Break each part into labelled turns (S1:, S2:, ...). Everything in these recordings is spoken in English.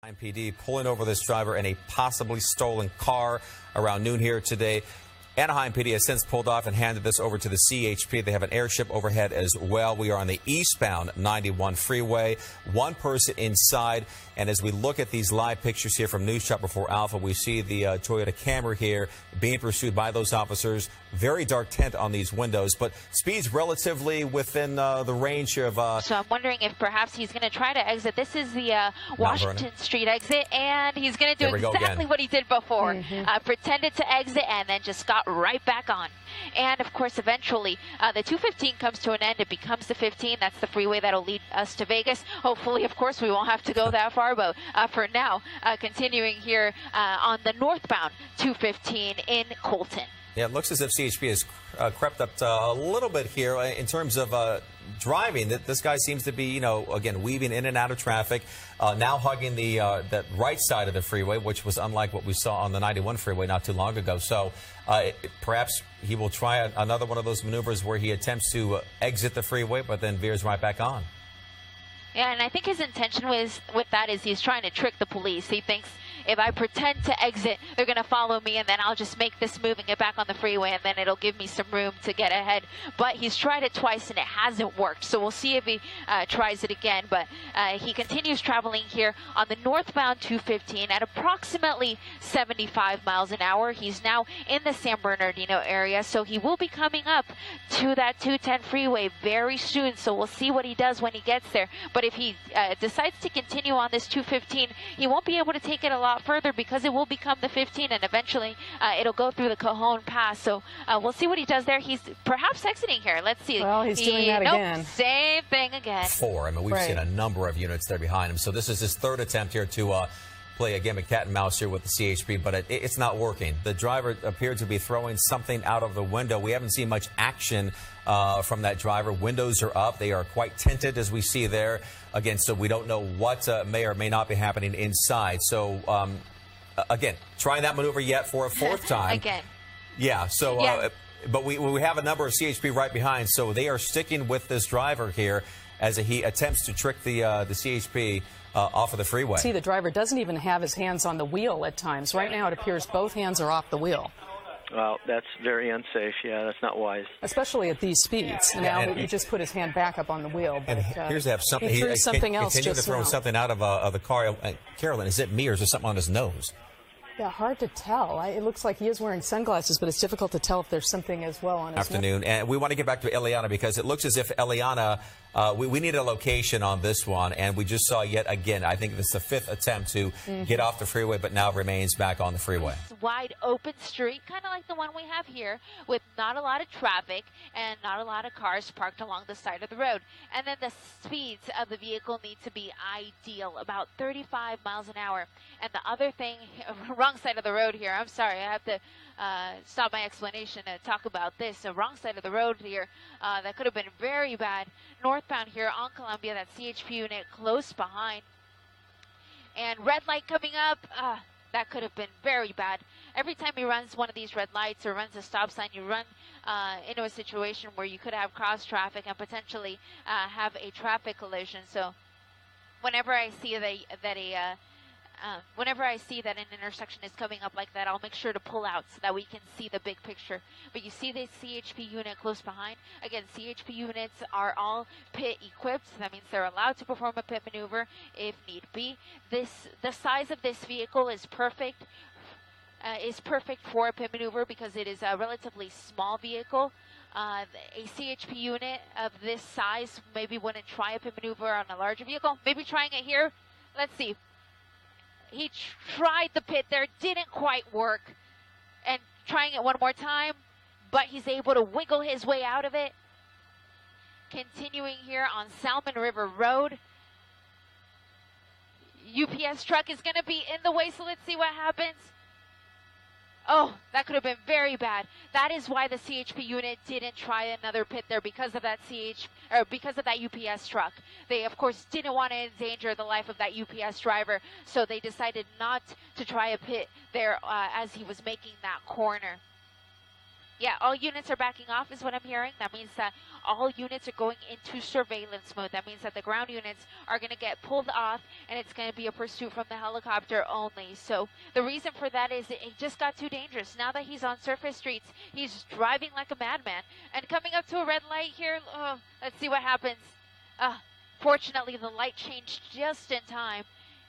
S1: PD pulling over this driver in a possibly stolen car around noon here today. Anaheim PD has since pulled off and handed this over to the CHP. They have an airship overhead as well. We are on the eastbound 91 freeway. One person inside. And as we look at these live pictures here from News Chopper 4 Alpha, we see the Toyota Camry here being pursued by those officers. Very dark tint on these windows, but speeds relatively within the range of...
S2: So I'm wondering if perhaps he's going to try to exit. This is the Washington Street exit, and he's going to do exactly what he did before. Pretended to exit and then just got right back on. And, of course, eventually the 215 comes to an end. It becomes the 15. That's the freeway that'll lead us to Vegas. Hopefully, of course, we won't have to go that far. But for now, continuing here on the northbound 215 in Colton.
S1: Yeah, it looks as if CHP has crept up a little bit here in terms of driving. This guy seems to be, you know, again, weaving in and out of traffic, now hugging the that right side of the freeway, which was unlike what we saw on the 91 freeway not too long ago. So perhaps he will try another one of those maneuvers where he attempts to exit the freeway, but then veers right back on.
S2: Yeah, and I think his intention with that is he's trying to trick the police. He thinks if I pretend to exit, they're going to follow me, and then I'll just make this move and get back on the freeway, and then it'll give me some room to get ahead. But he's tried it twice, and it hasn't worked. So we'll see if he tries it again. But he continues traveling here on the northbound 215 at approximately 75 miles an hour. He's now in the San Bernardino area, so he will be coming up to that 210 freeway very soon. So we'll see what he does when he gets there. But if he decides to continue on this 215, he won't be able to take it a lot further because it will become the 15, and eventually it'll go through the Cajon Pass. So we'll see what he does there. He's perhaps exiting here. Let's see.
S3: Well, he's doing that again.
S2: Same thing again.
S1: I mean, we've seen a number of units there behind him. So this is his third attempt here to play a game of cat and mouse here with the CHP, but it's not working. The driver appeared to be throwing something out of the window. We haven't seen much action from that driver. Windows are up. They are quite tinted, as we see there. Again, so we don't know what may or may not be happening inside. So, again, trying that maneuver yet for a fourth time.
S2: Again.
S1: Yeah, so, but we have a number of CHP right behind, so they are sticking with this driver here as he attempts to trick the CHP off of the freeway.
S3: See, the driver doesn't even have his hands on the wheel at times. Right now, it appears both hands are off the wheel.
S4: Well, that's very unsafe. Yeah, that's not wise.
S3: Especially at these speeds. Now he just put his hand back up on the wheel. But,
S1: here's to have something.
S3: He threw something else
S1: continue
S3: just
S1: to throw
S3: now.
S1: something out of the car. Carolyn, is it me or is there something on his nose?
S3: Yeah, hard to tell. It looks like he is wearing sunglasses, but it's difficult to tell if there's something as well on his
S1: afternoon. And we want to get back to Eliana because it looks as if Eliana, we need a location on this one, and we just saw yet again, I think this is the fifth attempt to get off the freeway, but now remains back on the freeway.
S2: Wide open street, kind of like the one we have here, with not a lot of traffic and not a lot of cars parked along the side of the road. And then the speeds of the vehicle need to be ideal, about 35 miles an hour. And the other thing, wrong side of the road here, I'm sorry, I have to stop my explanation and talk about this. The wrong side of the road here, that could have been very bad. Northbound here on Columbia, that CHP unit close behind. And red light coming up, that could have been very bad. Every time he runs one of these red lights or runs a stop sign, you run into a situation where you could have cross traffic and potentially have a traffic collision. So whenever I see whenever I see that an intersection is coming up like that, I'll make sure to pull out so that we can see the big picture. But you see this CHP unit close behind. Again, CHP units are all pit equipped. That means they're allowed to perform a pit maneuver if need be. The size of this vehicle is perfect. For a pit maneuver because it is a relatively small vehicle. A CHP unit of this size maybe wouldn't try a pit maneuver on a larger vehicle. Maybe trying it here. Let's see. He tried the pit there, didn't quite work. And trying it one more time, but he's able to wiggle his way out of it. Continuing here on Salmon River Road. UPS truck is going to be in the way, so let's see what happens. Oh, that could have been very bad. That is why the CHP unit didn't try another pit there because of that UPS truck. They, of course, didn't want to endanger the life of that UPS driver, so they decided not to try a pit there as he was making that corner. Yeah, all units are backing off is what I'm hearing. That means that all units are going into surveillance mode. That means that the ground units are going to get pulled off, and it's going to be a pursuit from the helicopter only. So the reason for that is it just got too dangerous. Now that he's on surface streets, he's driving like a madman. And coming up to a red light here, let's see what happens. Fortunately, the light changed just in time.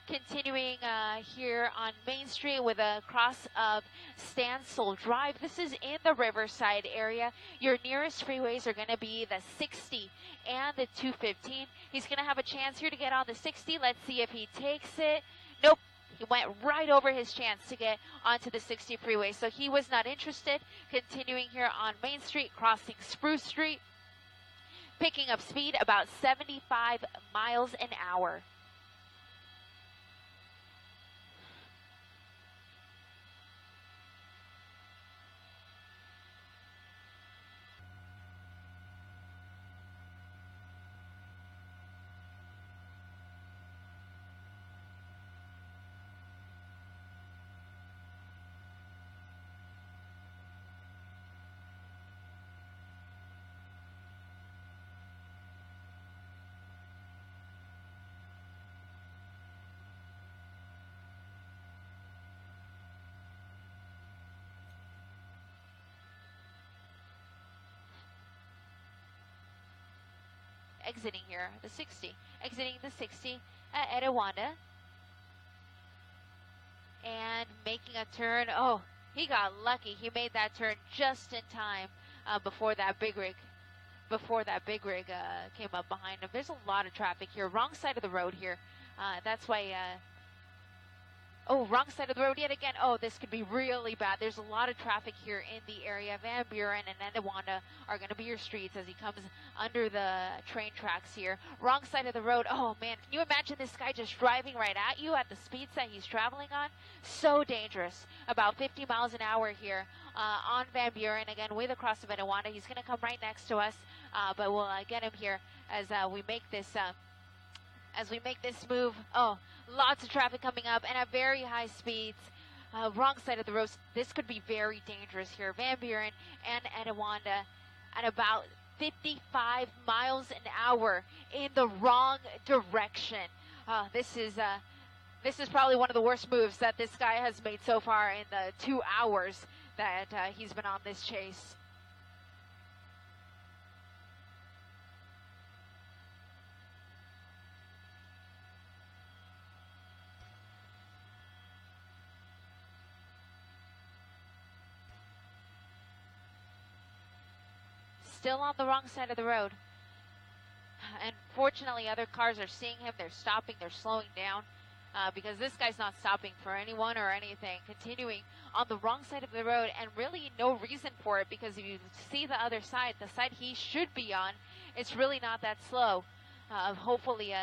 S2: Continuing here on Main Street with a cross of Stansel Drive. This is in the Riverside area. Your nearest freeways are going to be the 60 and the 215. He's going to have a chance here to get on the 60. Let's see if he takes it. Nope. He went right over his chance to get onto the 60 freeway, so he was not interested. Continuing here on Main Street, crossing Spruce Street, picking up speed about 75 miles an hour. Exiting here, the 60. Exiting the 60 at Etiwanda. And making a turn. Oh, he got lucky. He made that turn just in time before that big rig. Came up behind him. There's a lot of traffic here. Wrong side of the road here. That's why... wrong side of the road yet again. Oh, this could be really bad. There's a lot of traffic here in the area. Van Buren and Etiwanda are going to be your streets as he comes under the train tracks here. Wrong side of the road. Oh, man. Can you imagine this guy just driving right at you at the speeds that he's traveling on? So dangerous. About 50 miles an hour here on Van Buren. Again, way across of Etiwanda. He's going to come right next to us, but we'll get him here as we make this... As we make this move, lots of traffic coming up and at very high speeds. Wrong side of the road. This could be very dangerous here. Van Buren and Etiwanda at about 55 miles an hour in the wrong direction. This is probably one of the worst moves that this guy has made so far in the 2 hours that he's been on this chase. Still on the wrong side of the road. And fortunately, other cars are seeing him. They're stopping. They're slowing down because this guy's not stopping for anyone or anything. Continuing on the wrong side of the road, and really no reason for it because if you see the other side, the side he should be on, it's really not that slow. Hopefully,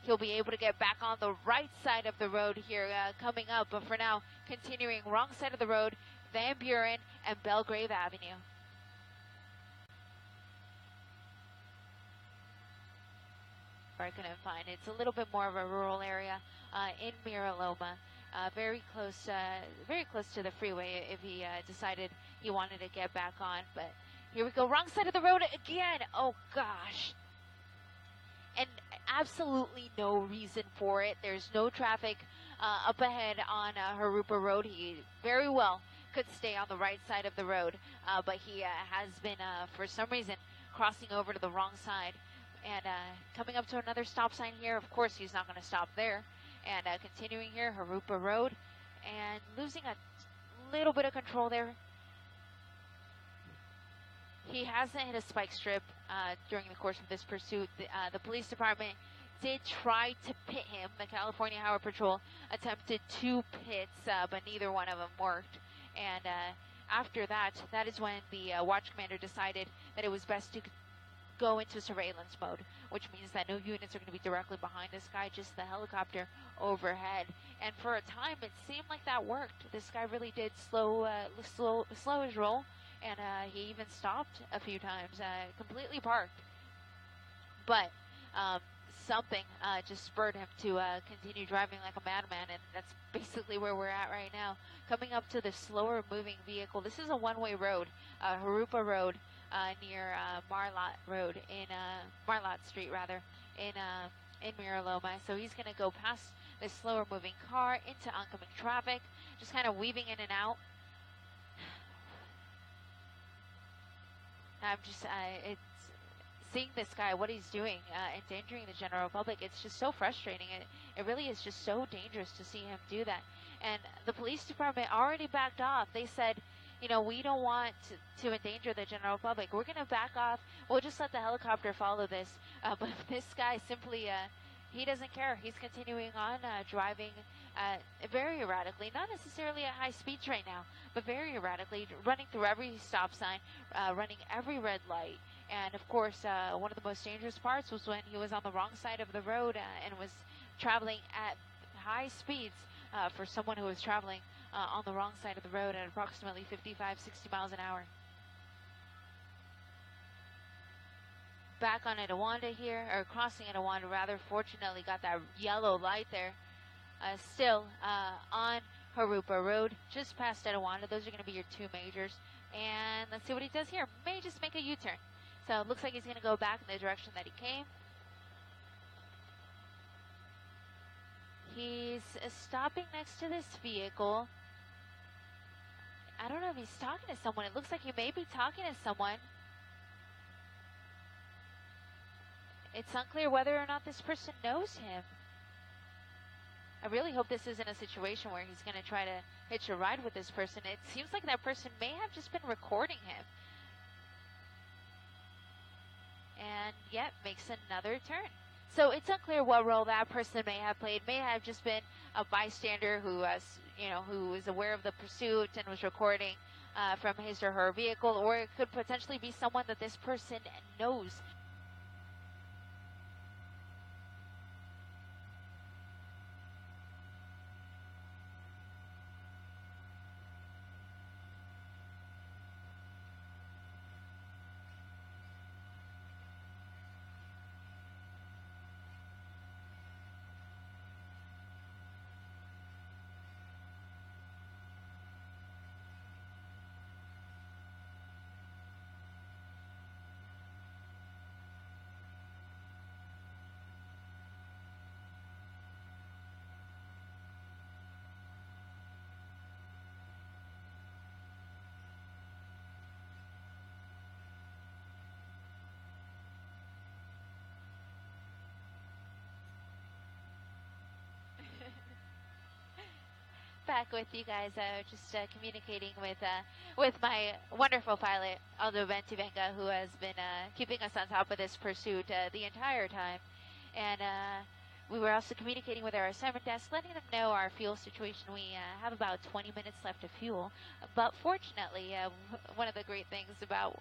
S2: he'll be able to get back on the right side of the road here coming up. But for now, continuing wrong side of the road, Van Buren and Belgrave Avenue. I couldn't find it. It's a little bit more of a rural area in Mira Loma, very close to the freeway if he decided he wanted to get back on. But here we go, wrong side of the road again. Oh gosh. And absolutely no reason for it. There's no traffic up ahead on Harupa Road. He very well could stay on the right side of the road, but he has been, for some reason, crossing over to the wrong side. And coming up to another stop sign here. Of course, he's not going to stop there. And continuing here, Harupa Road. And losing a little bit of control there. He hasn't hit a spike strip during the course of this pursuit. The police department did try to pit him. The California Highway Patrol attempted 2 pits, but neither one of them worked. And after that, that is when the watch commander decided that it was best to go into surveillance mode, which means that no units are going to be directly behind this guy, just the helicopter overhead. And for a time, it seemed like that worked. This guy really did slow his roll, and he even stopped a few times, completely parked. But something just spurred him to continue driving like a madman, and that's basically where we're at right now. Coming up to the slower moving vehicle. This is a one-way road, Harupa Road, near Marlot Road in Marlot Street rather in Mira Loma. So he's going to go past this slower moving car into oncoming traffic, just kind of weaving in and out. I'm just it's seeing this guy, what he's doing, endangering the general public. It's just so frustrating. It really is just so dangerous to see him do that. And the police department already backed off. They said, you know, we don't want to endanger the general public. We're going to back off. We'll just let the helicopter follow this. But this guy simply, he doesn't care. He's continuing on driving very erratically, not necessarily at high speeds right now, but very erratically, running through every stop sign, running every red light. And of course, one of the most dangerous parts was when he was on the wrong side of the road and was traveling at high speeds for someone who was traveling on the wrong side of the road at approximately 55, 60 miles an hour. Back on Etiwanda here, or crossing Etiwanda rather, fortunately got that yellow light there. Still on Harupa Road, just past Etiwanda. Those are going to be your two majors. And let's see what he does here. May just make a U-turn. So it looks like he's going to go back in the direction that he came. He's stopping next to this vehicle. I don't know if he's talking to someone. It looks like he may be talking to someone. It's unclear whether or not this person knows him. I really hope this isn't a situation where he's going to try to hitch a ride with this person. It seems like that person may have just been recording him. And yet makes another turn. So it's unclear what role that person may have played. May have just been a bystander who was, who was aware of the pursuit and was recording from his or her vehicle, or it could potentially be someone that this person knows. Back with you guys, just communicating with my wonderful pilot, Aldo Bentivenga, who has been keeping us on top of this pursuit the entire time. And we were also communicating with our assignment desk, letting them know our fuel situation. We have about 20 minutes left of fuel, but fortunately, one of the great things about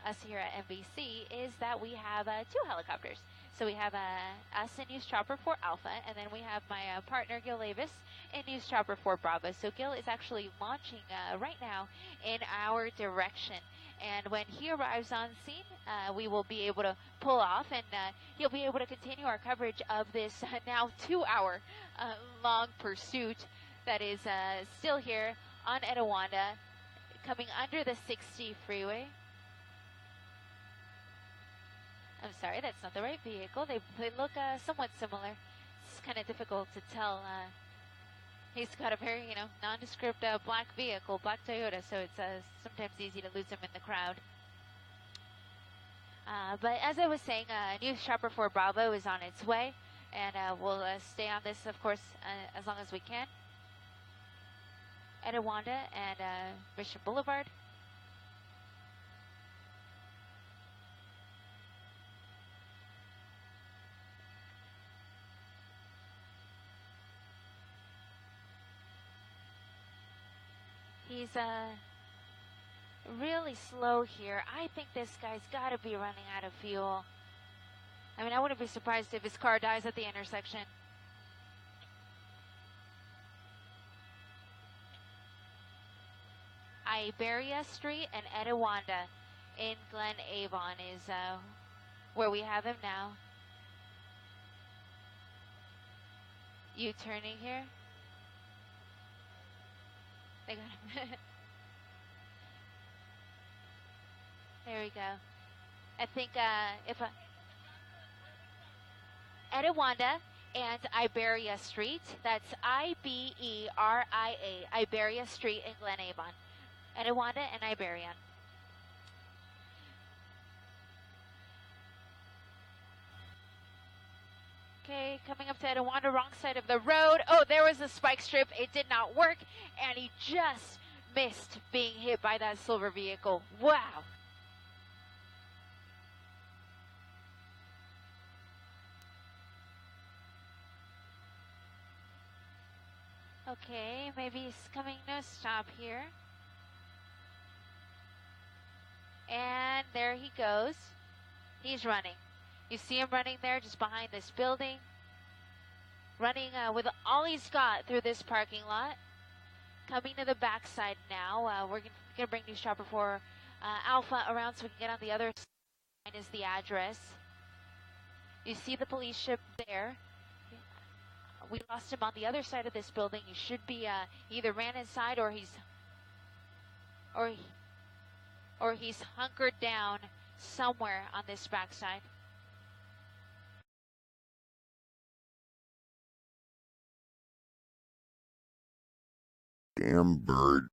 S2: us here at NBC is that we have 2 helicopters. So we have us in News Chopper 4 Alpha, and then we have my partner Gil Avis in News Chopper 4 Bravo. So Gil is actually launching right now in our direction. And when he arrives on scene, we will be able to pull off, and he'll be able to continue our coverage of this now 2-hour long pursuit that is still here on Etiwanda, coming under the 60 freeway. I'm sorry, that's not the right vehicle. They look somewhat similar. It's kind of difficult to tell. He's got a very, nondescript black vehicle, black Toyota, so it's sometimes easy to lose him in the crowd. But as I was saying, News Chopper 4 Bravo is on its way, and we'll stay on this, of course, as long as we can. Etiwanda and Mission Boulevard. He's really slow here. I think this guy's got to be running out of fuel. I mean, I wouldn't be surprised if his car dies at the intersection. Iberia Street and Etiwanda in Glen Avon is where we have him now. U-turning here. They got him. There we go. I think Etiwanda and Iberia Street. That's Iberia, Iberia Street in Glen Avon. Etiwanda and Iberia. Okay, coming up to Etiwanda, wrong side of the road. Oh, there was a spike strip. It did not work, and he just missed being hit by that silver vehicle. Wow. Okay, maybe he's coming to a stop here. And there he goes. He's running. You see him running there just behind this building. Running with all he's got through this parking lot. Coming to the backside now. We're going to bring News Chopper 4 Alpha around so we can get on the other side is the address. You see the police ship there. We lost him on the other side of this building. He should be either ran inside or he's hunkered down somewhere on this backside.
S5: Damn bird.